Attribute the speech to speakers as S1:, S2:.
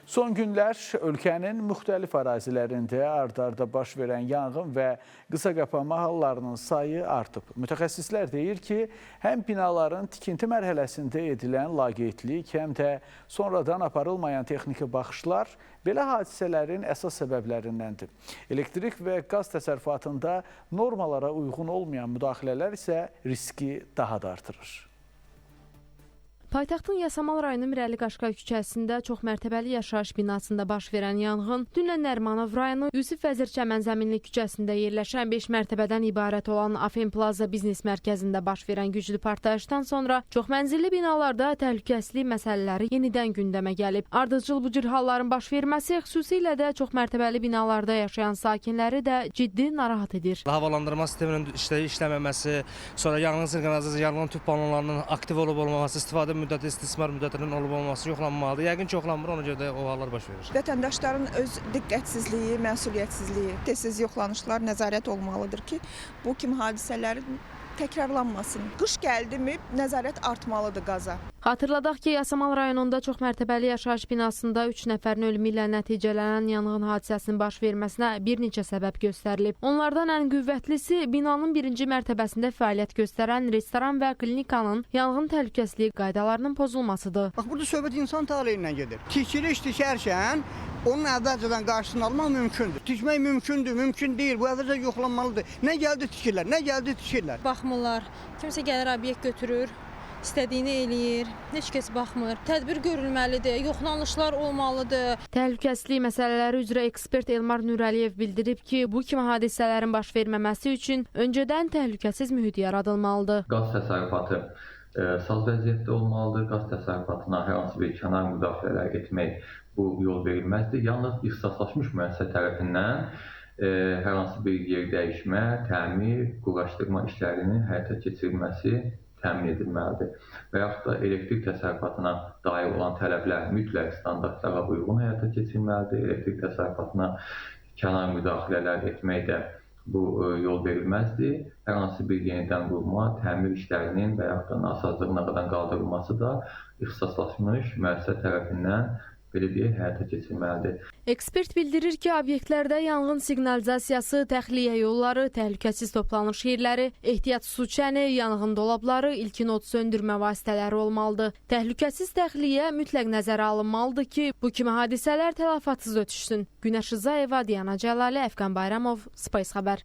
S1: Son günlər ölkənin müxtəlif ərazilərində ard-arda baş verən yanğın və qısa qapanma hallarının sayı artıb. Mütəxəssislər deyir ki, həm binaların tikinti mərhələsində edilən laqeydlik, həm də sonradan aparılmayan texniki baxışlar belə hadisələrin əsas səbəblərindəndir. Elektrik və qaz təsərrüfatında normalara uyğun olmayan müdaxilələr isə riski daha da artırır.
S2: Paytaxtın Yasamal rayonu Mirəli Qaşqay küçəsində çoxmərtəbəli yaşayış binasında baş verən yanğın dünən Nərimanov rayonu Yusif Vəzir Çəmənzəminli küçəsində yerləşən 5 mərtəbədən ibarət olan Afin Plaza biznes mərkəzində baş verən güclü partlayışdan sonra çoxmənzilli binalarda təhlükəsizlik məsələləri yenidən gündəmə gəlib. Ardıcıl bu cür halların baş verməsi xüsusilə də çoxmərtəbəli binalarda yaşayan sakinləri də ciddi narahat edir.
S3: Havalandırma sisteminin işləməməsi, sonra yanğın sırğanacası, yanğın tüp balonlarının aktiv olub-olmaması, istifadə müddəti, istismar müddətinin olub-olmaması yoxlanmalıdır. Yəqin ki, yoxlanmır, ona görə də o hallar baş verir.
S4: Vətəndaşların öz diqqətsizliyi, məsuliyyətsizliyi, tez-tez yoxlanışlar nəzarət olmalıdır ki, bu kimi hadisələrin təkrarlanmasın. Qış gəldimi, nəzarət artmalıdır qaza.
S2: Xatırladaq ki, Yasamal rayonunda çoxmərtəbəli yaşayış binasında 3 nəfərin ölümü ilə nəticələnən yanğın hadisəsinin baş verməsinə bir neçə səbəb göstərilib. Onlardan ən qüvvətlisi binanın birinci mərtəbəsində fəaliyyət göstərən restoran və klinikanın yanğın təhlükəsizliyi qaydalarının pozulmasıdır.
S5: Bax, burada söhbət insan taleyindən gedir. Tikiliş tikərkən onun əvvəlcədən qarşısını almaq mümkündür. Tikmək mümkündür, mümkün deyil. Bu əvvəlcə yoxlanmalıdır. Nə gəldi tikirlər, nə gəldi tikirlər.
S6: Baxmırlar. Kimsə gəlir obyekt götürür, istədiyini eləyir, heç kəs baxmır. Tədbir görülməlidir, yoxlanışlar olmalıdır.
S2: Təhlükəsizlik məsələləri üzrə ekspert Elmar Nurəliyev bildirib ki, bu kimi hadisələrin baş verməməsi üçün öncədən təhlükəsiz mühit yaradılmalıdır.
S7: Qaz təsərrüfatı saz vəziyyətdə olmalıdır. Qaz təsərrüfatına hər hansı bir kənar müdaxilələr etmək bu yol verilməzdir. Yalnız ixtisaslaşmış müəssisə tərəfindən hər hansı bir yer dəyişmə, təmir, quraşdırma işlərinin həyata keçirilməsi təmin edilməlidir. Və yaxud da elektrik təsərrüfatına dair olan tələblər mütləq standartlara uyğun həyata keçirilməlidir. Elektrik təsərrüfatına kənar müdaxilələr etmək də bu yol verilməzdir. Hər hansı bir yenidən qurma, təmir işlərinin və yaxud da nasazlığın aradan qaldırılması da ixtisaslaşmış müəssisə tərəfindən belə deyək, həyata keçirilməlidir.
S2: Ekspert bildirir ki, obyektlərdə yanğın siqnalizasiyası, təxliyə yolları, təhlükəsiz toplanış yerləri, ehtiyat su çəni, yanğın dolabları, ilkin od söndürmə vasitələri olmalıdır. Təhlükəsiz təxliyə mütləq nəzərə alınmalıdır ki, bu kimi hadisələr təlafatsız ötüşsün. Günəş Rızayeva, Diana Cəlali, Əfqan Bayramov, Space xəbər.